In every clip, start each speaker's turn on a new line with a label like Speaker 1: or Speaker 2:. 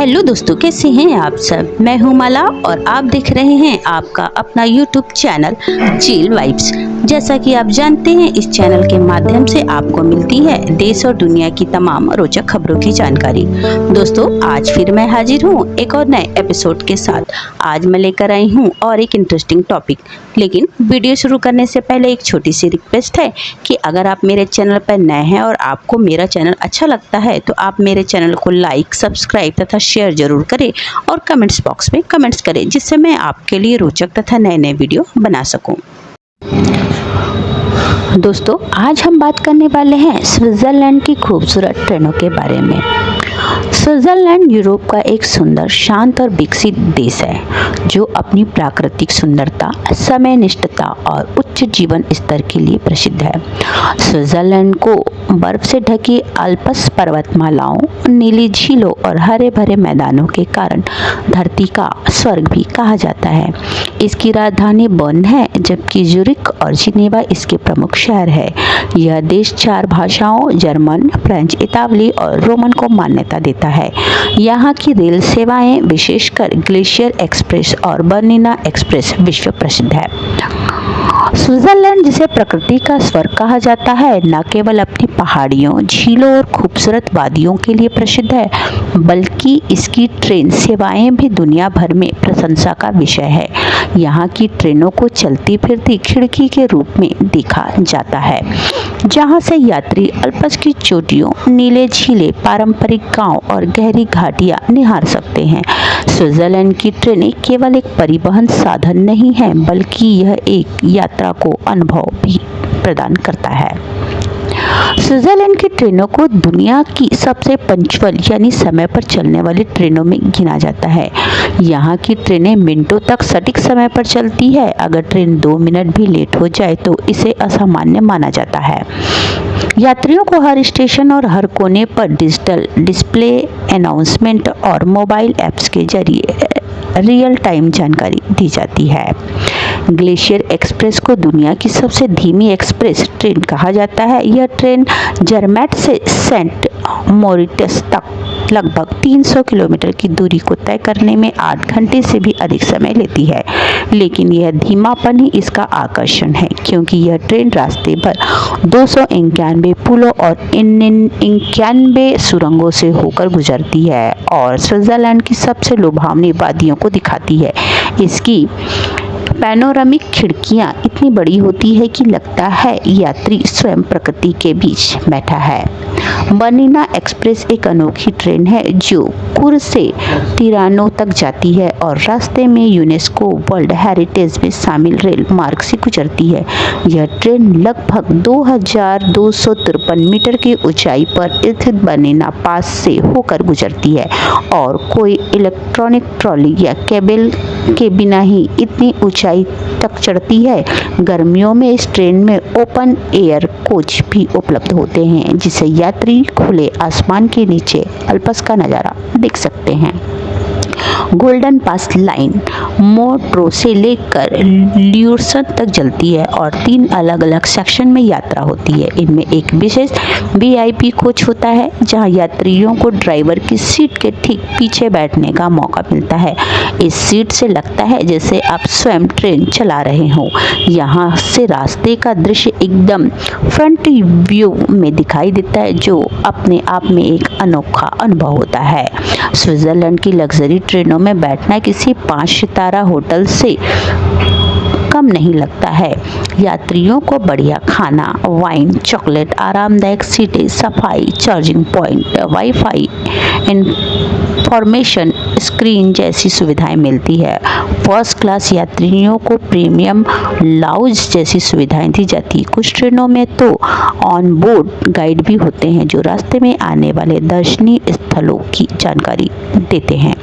Speaker 1: Hello दोस्तों, कैसे हैं आप सब। मैं हूं माला और आप देख रहे हैं आपका अपना यूट्यूब चैनल चिल वाइब्स। जैसा कि आप जानते हैं, इस चैनल के माध्यम से आपको मिलती है देश और दुनिया की तमाम रोचक खबरों की जानकारी। दोस्तों, आज फिर मैं हाजिर हूं एक और नए एपिसोड के साथ। आज मैं लेकर आई हूं और एक इंटरेस्टिंग टॉपिक। लेकिन वीडियो शुरू करने से पहले एक छोटी सी रिक्वेस्ट है कि अगर आप मेरे चैनल पर नए हैं और आपको मेरा चैनल अच्छा लगता है तो आप मेरे चैनल को लाइक, सब्सक्राइब तथा शेयर जरूर करें और कमेंट्स बॉक्स में कमेंट्स करें, जिससे मैं आपके लिए रोचक तथा नए नए वीडियो बना सकूं। दोस्तों, आज हम बात करने वाले हैं स्विट्जरलैंड की खूबसूरत ट्रेनों के बारे में। स्विट्जरलैंड यूरोप का एक सुंदर, शांत और विकसित देश है जो अपनी प्राकृतिक सुंदरता, समयनिष्ठता और उच्च जीवन स्तर के लिए प्रसिद्ध है। स्विट्जरलैंड को बर्फ से ढकी अल्प्स पर्वतमालाओं, नीली झीलों और हरे भरे मैदानों के कारण धरती का स्वर्ग भी कहा जाता है। इसकी राजधानी बर्न है, जबकि ज़ुरिक और जिनेवा इसके प्रमुख शहर है। यह देश 4 भाषाओं जर्मन, फ्रेंच, इतालवी और रोमन को मान्यता देता है। यहाँ की रेल सेवाएं, विशेषकर ग्लेशियर एक्सप्रेस और बर्निना एक्सप्रेस, विश्व प्रसिद्ध है। स्विट्जरलैंड, जिसे प्रकृति का स्वर्ग कहा जाता है, न केवल अपनी पहाड़ियों, झीलों और खूबसूरत वादियों के लिए प्रसिद्ध है, बल्कि इसकी ट्रेन सेवाएं भी दुनिया भर में प्रशंसा का विषय है। यहाँ की ट्रेनों को चलती फिरती खिड़की के रूप में देखा जाता है, जहाँ से यात्री अल्प्स की चोटियों, नीले झीलें, पारंपरिक गांव और गहरी घाटियाँ निहार सकते हैं। स्विट्जरलैंड की ट्रेनें केवल एक परिवहन साधन नहीं है, बल्कि यह एक यात्रा को अनुभव भी प्रदान करता है। स्विट्जरलैंड की ट्रेनों को दुनिया की सबसे पंक्चुअल यानी समय पर चलने वाली ट्रेनों में गिना जाता है। यहाँ की ट्रेनें मिनटों तक सटीक समय पर चलती है। अगर ट्रेन 2 मिनट भी लेट हो जाए तो इसे असामान्य माना जाता है। यात्रियों को हर स्टेशन और हर कोने पर डिजिटल डिस्प्ले, अनाउंसमेंट और मोबाइल ऐप्स के जरिए रियल टाइम जानकारी दी जाती है। ग्लेशियर एक्सप्रेस को दुनिया की सबसे धीमी एक्सप्रेस ट्रेन कहा जाता है। यह ट्रेन जर्मैट से सेंट मोरिटस तक लगभग 300 किलोमीटर की दूरी को तय करने में 8 घंटे से भी अधिक समय लेती है। लेकिन यह धीमापन ही इसका आकर्षण है, क्योंकि यह ट्रेन रास्ते पर 291 पुलों और 91 सुरंगों से होकर गुजरती है और स्विट्जरलैंड की सबसे लुभावनी वादियों को दिखाती है। इसकी पैनोरामिक खिड़कियां इतनी बड़ी होती है कि लगता है यात्री स्वयं प्रकृति के बीच बैठा है। बर्निना एक्सप्रेस एक अनोखी ट्रेन है जो कुर्ग से तिरानो तक जाती है और रास्ते में यूनेस्को वर्ल्ड हेरिटेज में शामिल रेल मार्ग से गुजरती है। यह ट्रेन लगभग 2253 मीटर की ऊंचाई पर स्थित बर्निना पास से होकर गुजरती है और कोई इलेक्ट्रॉनिक ट्रॉली या केबल के बिना ही इतनी ऊंचाई तक चढ़ती है। गर्मियों में इस ट्रेन में ओपन एयर कोच भी उपलब्ध होते हैं, जिसे यात्री खुले आसमान के नीचे अल्प्स का नज़ारा देख सकते हैं। गोल्डन पास लाइन मोट्रो से लेकर ल्यूसन तक चलती है और 3 अलग अलग सेक्शन में यात्रा होती है। इनमें एक विशेष VIP कोच होता है, जहां यात्रियों को ड्राइवर की सीट के ठीक पीछे बैठने का मौका मिलता है। इस सीट से लगता है जैसे आप स्वयं ट्रेन चला रहे हो। यहाँ से रास्ते का दृश्य एकदम फ्रंट व्यू में दिखाई देता है, जो अपने आप में एक अनोखा अनुभव होता है। स्विट्जरलैंड की लग्जरी ट्रेनों में बैठना किसी 5 सितारा होटल से कम नहीं लगता है। यात्रियों को बढ़िया खाना, वाइन, चॉकलेट, आरामदायक सीटें, सफाई, charging point, wifi, information screen जैसी सुविधाएं मिलती है। फर्स्ट क्लास यात्रियों को प्रीमियम लाउंज जैसी सुविधाएं दी जाती है। कुछ ट्रेनों में तो ऑन बोर्ड गाइड भी होते हैं, जो रास्ते में आने वाले दर्शनीय स्थलों की जानकारी देते हैं।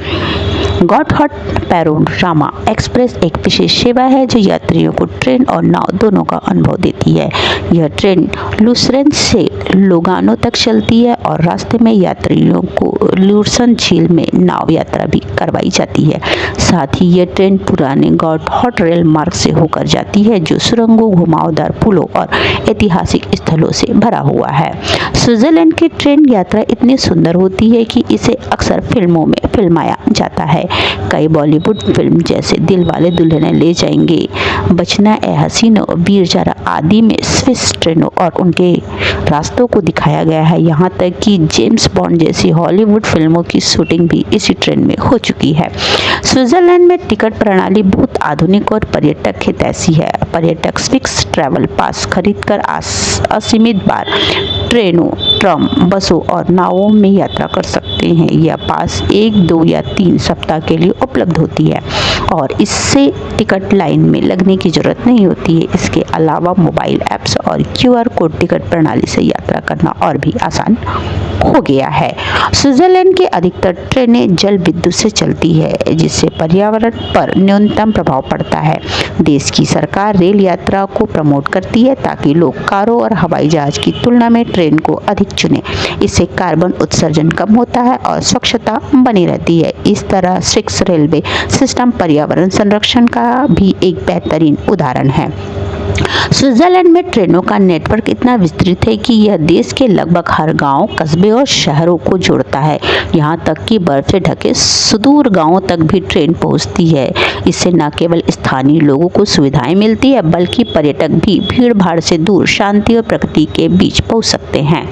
Speaker 1: गॉटहार्ड पैनोरामा एक्सप्रेस एक विशेष सेवा है जो यात्रियों को ट्रेन और नाव दोनों का अनुभव देती है। यह ट्रेन लुसेरन से लोगानो तक चलती है और रास्ते में यात्रियों को लुसेरन झील में नाव यात्रा भी करवाई जाती है। साथ ही यह ट्रेन पुराने गॉटहार्ड रेल मार्ग से होकर जाती है, जो सुरंगों, घुमावदार पुलों और ऐतिहासिक स्थलों से भरा हुआ है। स्विट्जरलैंड की ट्रेन यात्रा इतनी सुंदर होती है कि इसे अक्सर फिल्मों में फिल्माया जाता है। कई बॉलीवुड फिल्म जैसे दिलवाले दुल्हनिया ले जाएंगे, बचना ए हसीनो, वीर ज़ारा आदि में स्विस ट्रेनों और उनके रास्तों को दिखाया गया है। यहाँ तक कि जेम्स बॉन्ड जैसी हॉलीवुड फिल्मों की शूटिंग भी इसी ट्रेन में हो चुकी है। स्विट्जरलैंड में टिकट प्रणाली बहुत आधुनिक और पर्यटक हितैषी है। पर्यटक फिक्स ट्रैवल पास खरीदकर असीमित बार ट्रेनों, ट्राम, बसों और नावों में यात्रा कर सकते हैं। यह पास 1, 2 या 3 सप्ताह के लिए उपलब्ध होती है और इससे टिकट लाइन में लगने की जरूरत नहीं होती है। इसके अलावा मोबाइल ऐप्स और QR कोड टिकट प्रणाली से यात्रा करना और भी आसान हो गया है। स्विट्जरलैंड की अधिकतर ट्रेनें जल विद्युत से चलती है, जिससे पर्यावरण पर न्यूनतम प्रभाव पड़ता है। देश की सरकार रेल यात्रा को प्रमोट करती है ताकि लोग कारों और हवाई जहाज की तुलना में ट्रेन को अधिक चुनें। इससे कार्बन उत्सर्जन कम होता है और स्वच्छता बनी रहती है। इस तरह स्विस रेलवे सिस्टम पर्यावरण संरक्षण का भी एक बेहतरीन उदाहरण है। स्विट्जरलैंड में ट्रेनों का नेटवर्क इतना विस्तृत है कि यह देश के लगभग हर गांव, कस्बे और शहरों को जोड़ता है। यहाँ तक कि बर्फ से ढके सुदूर गांवों तक भी ट्रेन पहुँचती है। इससे न केवल स्थानीय लोगों को सुविधाएं मिलती है, बल्कि पर्यटक भी भीड़ भाड़ से दूर शांति और प्रकृति के बीच पहुँच सकते हैं।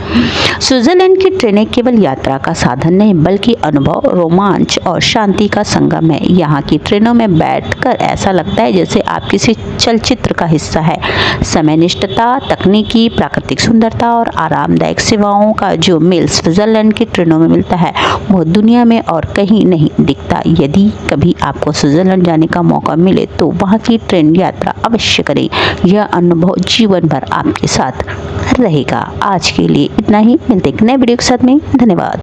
Speaker 1: स्विट्जरलैंड की ट्रेनें केवल यात्रा का साधन नहीं, बल्कि अनुभव, रोमांच और शांति का संगम है। यहाँ की ट्रेनों में बैठकर ऐसा लगता है जैसे आप किसी चलचित्र का हिस्सा है। समयनिष्ठता, तकनीकी, प्राकृतिक सुंदरता और आरामदायक सेवाओं का जो मेल स्विट्जरलैंड की ट्रेनों में मिलता है, वो दुनिया में और कहीं नहीं दिखता। यदि कभी आपको स्विट्जरलैंड जाने का मौका मिले तो वहाँ की ट्रेन यात्रा अवश्य करें। यह अनुभव जीवन भर आपके साथ रहेगा। आज के लिए इतना ही, मिलते हैं एक नए वीडियो के साथ में। धन्यवाद।